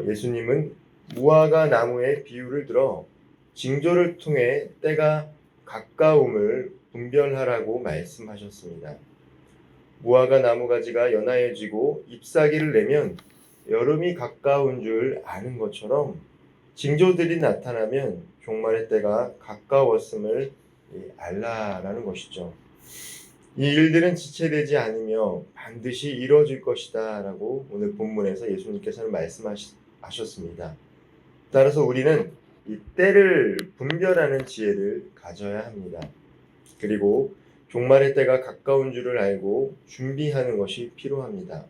예수님은 무화과 나무의 비유를 들어 징조를 통해 때가 가까움을 분별하라고 말씀하셨습니다. 무화과 나무 가지가 연하여지고 잎사귀를 내면 여름이 가까운 줄 아는 것처럼 징조들이 나타나면 종말의 때가 가까웠음을 알라라는 것이죠. 이 일들은 지체되지 않으며 반드시 이루어질 것이다 라고 오늘 본문에서 예수님께서는 말씀하셨습니다. 따라서 우리는 이 때를 분별하는 지혜를 가져야 합니다. 그리고 종말의 때가 가까운 줄을 알고 준비하는 것이 필요합니다.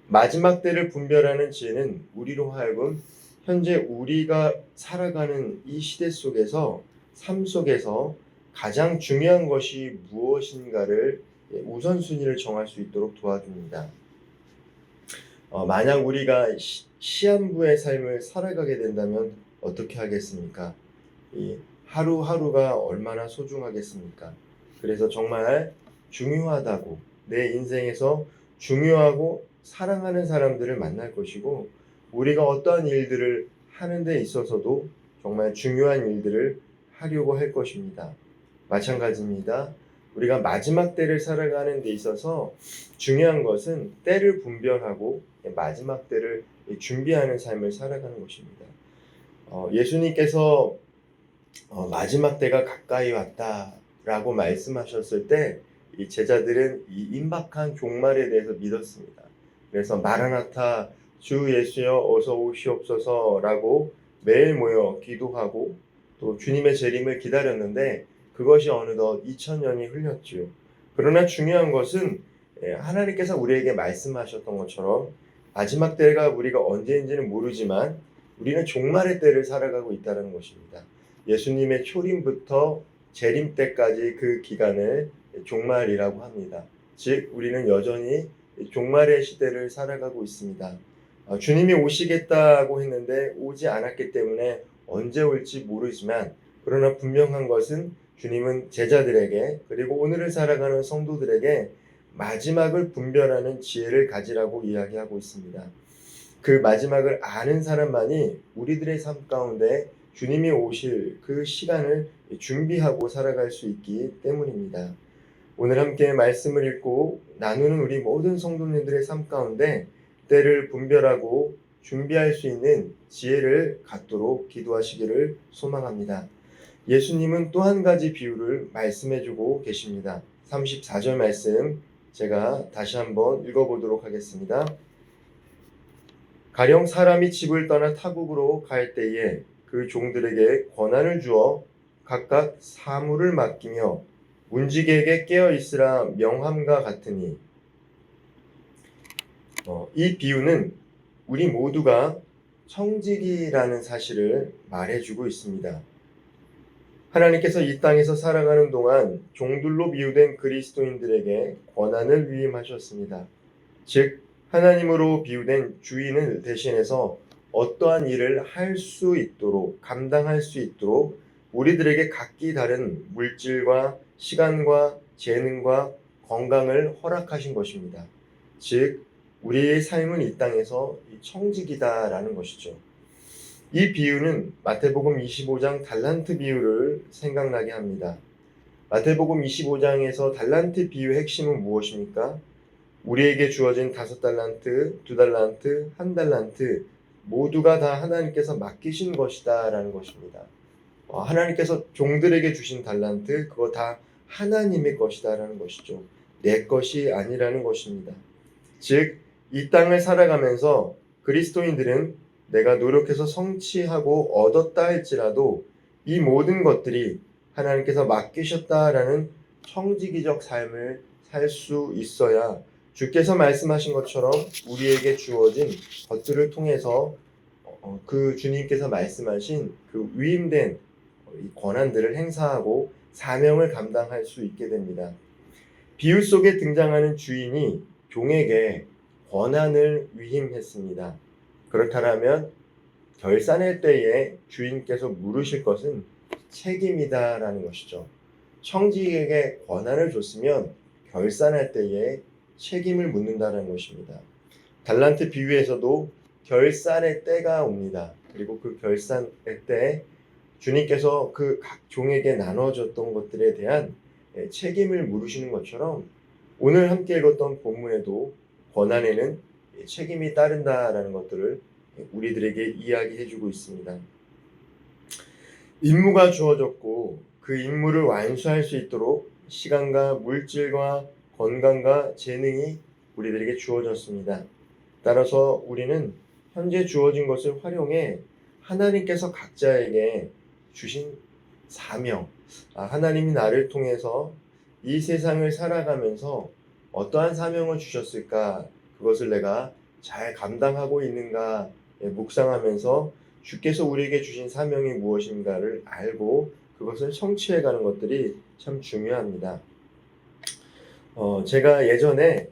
마지막 때를 분별하는 지혜는 우리로 하여금 현재 우리가 살아가는 이 시대 속에서 삶 속에서 가장 중요한 것이 무엇인가를 우선순위를 정할 수 있도록 도와줍니다. 만약 우리가 시한부의 삶을 살아가게 된다면 어떻게 하겠습니까? 이 하루하루가 얼마나 소중하겠습니까? 그래서 정말 중요하다고 내 인생에서 중요하고 사랑하는 사람들을 만날 것이고 우리가 어떠한 일들을 하는 데 있어서도 정말 중요한 일들을 하려고 할 것입니다. 마찬가지입니다. 우리가 마지막 때를 살아가는 데 있어서 중요한 것은 때를 분별하고 마지막 때를 준비하는 삶을 살아가는 것입니다. 예수님께서 마지막 때가 가까이 왔다라고 말씀하셨을 때 이 제자들은 이 임박한 종말에 대해서 믿었습니다. 그래서 마라나타 주 예수여 어서 오시옵소서라고 매일 모여 기도하고 또 주님의 재림을 기다렸는데 그것이 어느덧 2000년이 흘렸지요. 그러나 중요한 것은 하나님께서 우리에게 말씀하셨던 것처럼 마지막 때가 우리가 언제인지는 모르지만 우리는 종말의 때를 살아가고 있다는 것입니다. 예수님의 초림부터 재림 때까지 그 기간을 종말이라고 합니다. 즉 우리는 여전히 종말의 시대를 살아가고 있습니다. 주님이 오시겠다고 했는데 오지 않았기 때문에 언제 올지 모르지만 그러나 분명한 것은 주님은 제자들에게 그리고 오늘을 살아가는 성도들에게 마지막을 분별하는 지혜를 가지라고 이야기하고 있습니다. 그 마지막을 아는 사람만이 우리들의 삶 가운데 주님이 오실 그 시간을 준비하고 살아갈 수 있기 때문입니다. 오늘 함께 말씀을 읽고 나누는 우리 모든 성도님들의 삶 가운데 때를 분별하고 준비할 수 있는 지혜를 갖도록 기도하시기를 소망합니다. 예수님은 또 한 가지 비유를 말씀해주고 계십니다. 34절 말씀 제가 다시 한번 읽어보도록 하겠습니다. 가령 사람이 집을 떠나 타국으로 갈 때에 그 종들에게 권한을 주어 각각 사물을 맡기며 문지기에게 깨어 있으라 명함과 같으니 이 비유는 우리 모두가 청직이라는 사실을 말해주고 있습니다. 하나님께서 이 땅에서 살아가는 동안 종들로 비유된 그리스도인들에게 권한을 위임하셨습니다. 즉 하나님으로 비유된 주인을 대신해서 어떠한 일을 할 수 있도록 감당할 수 있도록 우리들에게 각기 다른 물질과 시간과 재능과 건강을 허락하신 것입니다. 즉 우리의 삶은 이 땅에서 청직이다라는 것이죠. 이 비유는 마태복음 25장 달란트 비유를 생각나게 합니다. 마태복음 25장에서 달란트 비유의 핵심은 무엇입니까? 우리에게 주어진 5달란트, 2달란트, 1달란트 모두가 다 하나님께서 맡기신 것이다 라는 것입니다. 하나님께서 종들에게 주신 달란트 그거 다 하나님의 것이다 라는 것이죠. 내 것이 아니라는 것입니다. 즉 이 땅을 살아가면서 그리스도인들은 내가 노력해서 성취하고 얻었다 할지라도 이 모든 것들이 하나님께서 맡기셨다라는 청지기적 삶을 살 수 있어야 주께서 말씀하신 것처럼 우리에게 주어진 것들을 통해서 그 주님께서 말씀하신 그 위임된 권한들을 행사하고 사명을 감당할 수 있게 됩니다. 비유 속에 등장하는 주인이 종에게 권한을 위임했습니다. 그렇다면 결산할 때에 주인께서 물으실 것은 책임이다라는 것이죠. 청지기에게 권한을 줬으면 결산할 때에 책임을 묻는다는 것입니다. 달란트 비유에서도 결산의 때가 옵니다. 그리고 그 결산의 때 주님께서 그 각 종에게 나눠줬던 것들에 대한 책임을 물으시는 것처럼 오늘 함께 읽었던 본문에도 고난에는 책임이 따른다라는 것들을 우리들에게 이야기해주고 있습니다. 임무가 주어졌고 그 임무를 완수할 수 있도록 시간과 물질과 건강과 재능이 우리들에게 주어졌습니다. 따라서 우리는 현재 주어진 것을 활용해 하나님께서 각자에게 주신 사명, 하나님이 나를 통해서 이 세상을 살아가면서 어떠한 사명을 주셨을까, 그것을 내가 잘 감당하고 있는가 묵상하면서 주께서 우리에게 주신 사명이 무엇인가를 알고 그것을 성취해가는 것들이 참 중요합니다. 제가 예전에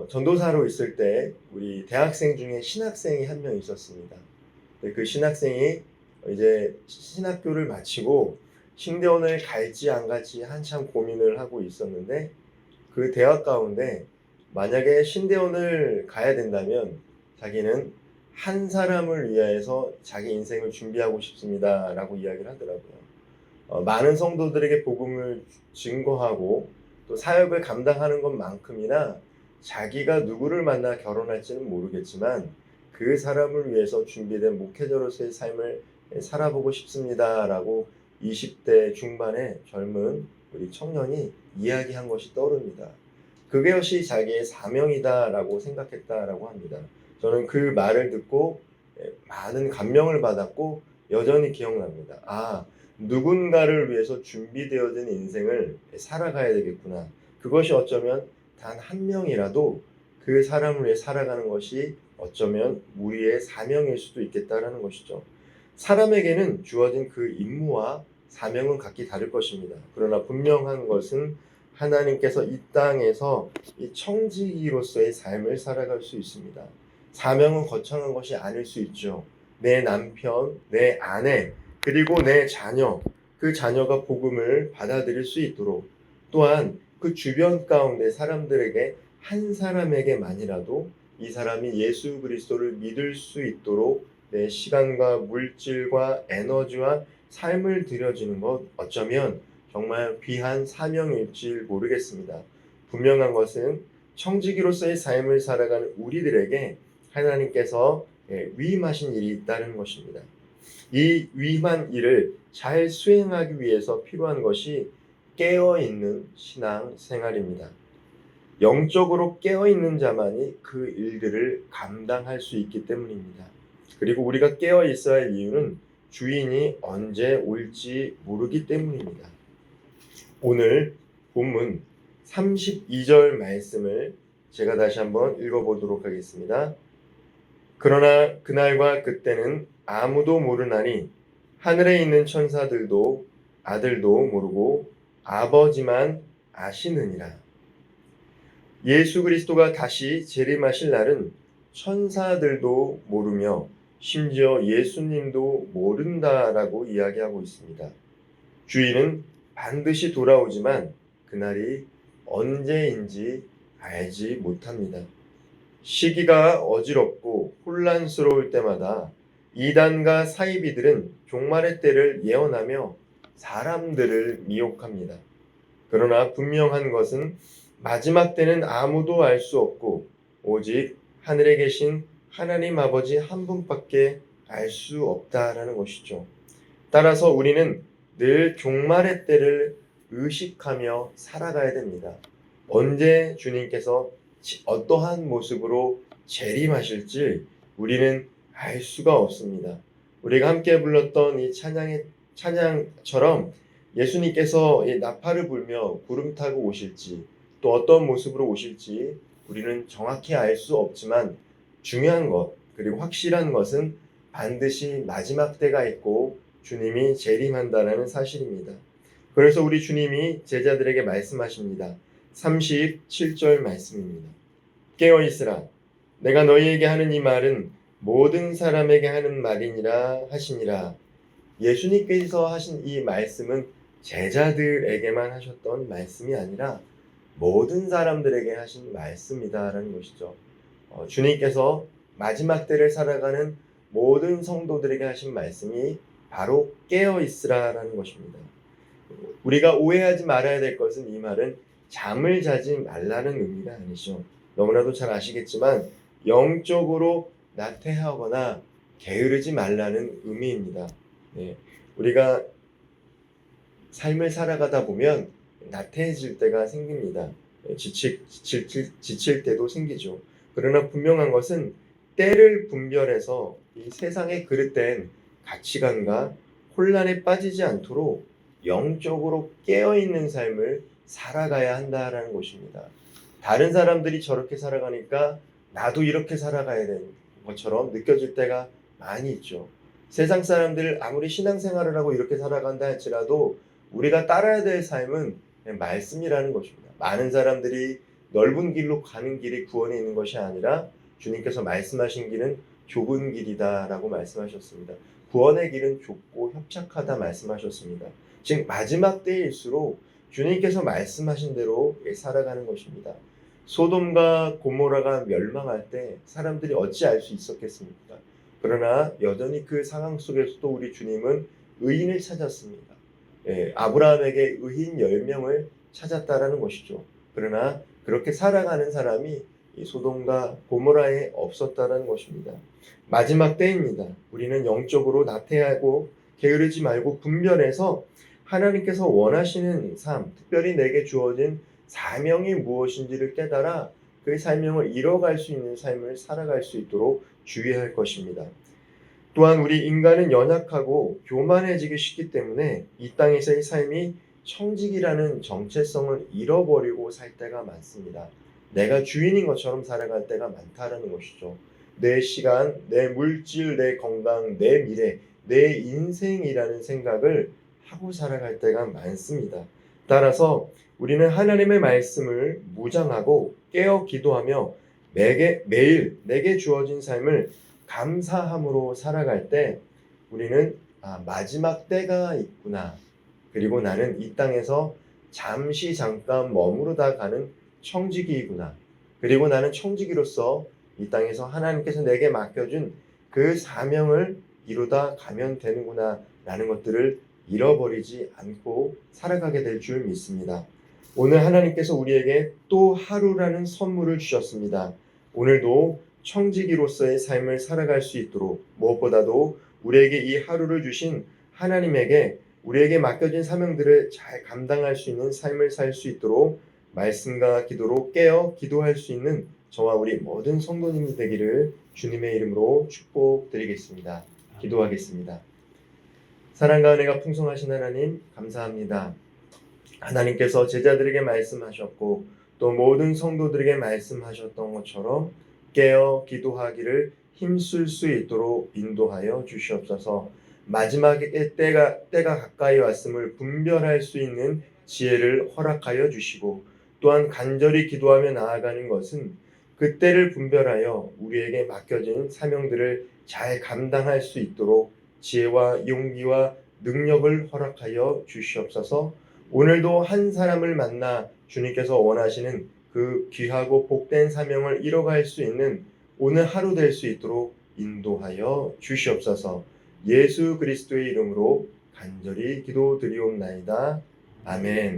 전도사로 있을 때 우리 대학생 중에 신학생이 한 명 있었습니다. 그 신학생이 이제 신학교를 마치고 신대원을 갈지 안 갈지 한참 고민을 하고 있었는데 그 대학 가운데 만약에 신대원을 가야 된다면 자기는 한 사람을 위하여서 자기 인생을 준비하고 싶습니다 라고 이야기를 하더라고요. 많은 성도들에게 복음을 증거하고 또 사역을 감당하는 것만큼이나 자기가 누구를 만나 결혼할지는 모르겠지만 그 사람을 위해서 준비된 목회자로서의 삶을 살아보고 싶습니다 라고 20대 중반의 젊은 우리 청년이 이야기한 것이 떠오릅니다. 그것이 자기의 사명이다 라고 생각했다라고 합니다. 저는 그 말을 듣고 많은 감명을 받았고 여전히 기억납니다. 누군가를 위해서 준비되어진 인생을 살아가야 되겠구나. 그것이 어쩌면 단 한 명이라도 그 사람을 위해 살아가는 것이 어쩌면 우리의 사명일 수도 있겠다라는 것이죠. 사람에게는 주어진 그 임무와 사명은 각기 다를 것입니다. 그러나 분명한 것은 하나님께서 이 땅에서 이 청지기로서의 삶을 살아갈 수 있습니다. 사명은 거창한 것이 아닐 수 있죠. 내 남편, 내 아내, 그리고 내 자녀, 그 자녀가 복음을 받아들일 수 있도록 또한 그 주변 가운데 사람들에게 한 사람에게만이라도 이 사람이 예수 그리스도를 믿을 수 있도록 내 시간과 물질과 에너지와 삶을 들여주는 것 어쩌면 정말 귀한 사명일지 모르겠습니다. 분명한 것은 청지기로서의 삶을 살아가는 우리들에게 하나님께서 위임하신 일이 있다는 것입니다. 이 위임한 일을 잘 수행하기 위해서 필요한 것이 깨어있는 신앙 생활입니다. 영적으로 깨어있는 자만이 그 일들을 감당할 수 있기 때문입니다. 그리고 우리가 깨어있어야 할 이유는 주인이 언제 올지 모르기 때문입니다. 오늘 본문 32절 말씀을 제가 다시 한번 읽어보도록 하겠습니다. 그러나 그날과 그때는 아무도 모르나니 하늘에 있는 천사들도 아들도 모르고 아버지만 아시느니라. 예수 그리스도가 다시 재림하실 날은 천사들도 모르며 심지어 예수님도 모른다라고 이야기하고 있습니다. 주인은 반드시 돌아오지만 그날이 언제인지 알지 못합니다. 시기가 어지럽고 혼란스러울 때마다 이단과 사이비들은 종말의 때를 예언하며 사람들을 미혹합니다. 그러나 분명한 것은 마지막 때는 아무도 알 수 없고 오직 하늘에 계신 하나님 아버지 한 분밖에 알 수 없다라는 것이죠. 따라서 우리는 늘 종말의 때를 의식하며 살아가야 됩니다. 언제 주님께서 어떠한 모습으로 재림하실지 우리는 알 수가 없습니다. 우리가 함께 불렀던 이 찬양처럼 예수님께서 나팔을 불며 구름 타고 오실지 또 어떤 모습으로 오실지 우리는 정확히 알 수 없지만 중요한 것 그리고 확실한 것은 반드시 마지막 때가 있고 주님이 재림한다는 사실입니다. 그래서 우리 주님이 제자들에게 말씀하십니다. 37절 말씀입니다. 깨어있으라. 내가 너희에게 하는 이 말은 모든 사람에게 하는 말이니라 하시니라. 예수님께서 하신 이 말씀은 제자들에게만 하셨던 말씀이 아니라 모든 사람들에게 하신 말씀이다라는 것이죠. 주님께서 마지막 때를 살아가는 모든 성도들에게 하신 말씀이 바로 깨어 있으라라는 것입니다. 우리가 오해하지 말아야 될 것은 이 말은 잠을 자지 말라는 의미가 아니죠. 너무나도 잘 아시겠지만 영적으로 나태하거나 게으르지 말라는 의미입니다. 네. 우리가 삶을 살아가다 보면 나태해질 때가 생깁니다. 지칠 때도 생기죠. 그러나 분명한 것은 때를 분별해서 이 세상에 그릇된 가치관과 혼란에 빠지지 않도록 영적으로 깨어있는 삶을 살아가야 한다라는 것입니다. 다른 사람들이 저렇게 살아가니까 나도 이렇게 살아가야 되는 것처럼 느껴질 때가 많이 있죠. 세상 사람들 아무리 신앙생활을 하고 이렇게 살아간다 할지라도 우리가 따라야 될 삶은 그냥 말씀이라는 것입니다. 많은 사람들이 넓은 길로 가는 길이 구원에 있는 것이 아니라 주님께서 말씀하신 길은 좁은 길이다라고 말씀하셨습니다. 구원의 길은 좁고 협착하다 말씀하셨습니다. 즉 마지막 때일수록 주님께서 말씀하신 대로 살아가는 것입니다. 소돔과 고모라가 멸망할 때 사람들이 어찌 알 수 있었겠습니까? 그러나 여전히 그 상황 속에서도 우리 주님은 의인을 찾았습니다. 아브라함에게 의인 10명을 찾았다라는 것이죠. 그러나 그렇게 살아가는 사람이 이 소돔과 고모라에 없었다라는 것입니다. 마지막 때입니다. 우리는 영적으로 나태하고 게으르지 말고 분별해서 하나님께서 원하시는 삶, 특별히 내게 주어진 사명이 무엇인지를 깨달아 그 사명을 이뤄갈 수 있는 삶을 살아갈 수 있도록 주의할 것입니다. 또한 우리 인간은 연약하고 교만해지기 쉽기 때문에 이 땅에서의 삶이 청직이라는 정체성을 잃어버리고 살 때가 많습니다. 내가 주인인 것처럼 살아갈 때가 많다라는 것이죠. 내 시간, 내 물질, 내 건강, 내 미래, 내 인생이라는 생각을 하고 살아갈 때가 많습니다. 따라서 우리는 하나님의 말씀을 무장하고 깨어 기도하며 매일 내게 주어진 삶을 감사함으로 살아갈 때 우리는 마지막 때가 있구나. 그리고 나는 이 땅에서 잠깐 머무르다 가는 청지기이구나. 그리고 나는 청지기로서 이 땅에서 하나님께서 내게 맡겨준 그 사명을 이루다 가면 되는구나 라는 것들을 잃어버리지 않고 살아가게 될 줄 믿습니다. 오늘 하나님께서 우리에게 또 하루라는 선물을 주셨습니다. 오늘도 청지기로서의 삶을 살아갈 수 있도록 무엇보다도 우리에게 이 하루를 주신 하나님에게 우리에게 맡겨진 사명들을 잘 감당할 수 있는 삶을 살 수 있도록 말씀과 기도로 깨어 기도할 수 있는 저와 우리 모든 성도님이 되기를 주님의 이름으로 축복드리겠습니다. 기도하겠습니다. 사랑과 은혜가 풍성하신 하나님 감사합니다. 하나님께서 제자들에게 말씀하셨고 또 모든 성도들에게 말씀하셨던 것처럼 깨어 기도하기를 힘쓸 수 있도록 인도하여 주시옵소서. 마지막에 때가 가까이 왔음을 분별할 수 있는 지혜를 허락하여 주시고 또한 간절히 기도하며 나아가는 것은 그 때를 분별하여 우리에게 맡겨진 사명들을 잘 감당할 수 있도록 지혜와 용기와 능력을 허락하여 주시옵소서. 오늘도 한 사람을 만나 주님께서 원하시는 그 귀하고 복된 사명을 이뤄갈 수 있는 오늘 하루 될 수 있도록 인도하여 주시옵소서. 예수 그리스도의 이름으로 간절히 기도드리옵나이다. 아멘.